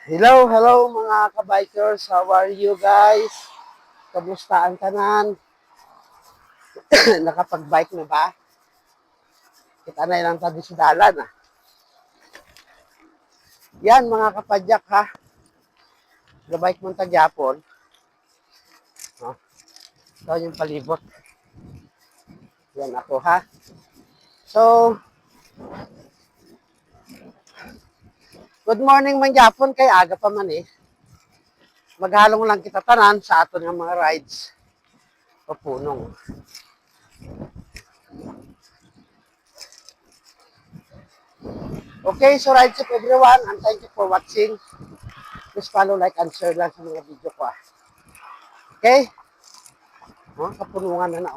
Hello mga kabikers. How are you guys? Kamusta ang tanan? Nakapag-bike na ba? Kita na ilang tabi sa dalan Yan mga kapadyak ha. Gabike mong tagyapon. Oh, ito yung palibot. Yan ako ha. So, good morning man gyapon kay aga pa man Maghalong lang kita tanan sa aton nga mga rides. Papunong. Okay, so rides up everyone and thank you for watching. Please follow, like, and share lang sa mga video ko Okay? Kapunungan na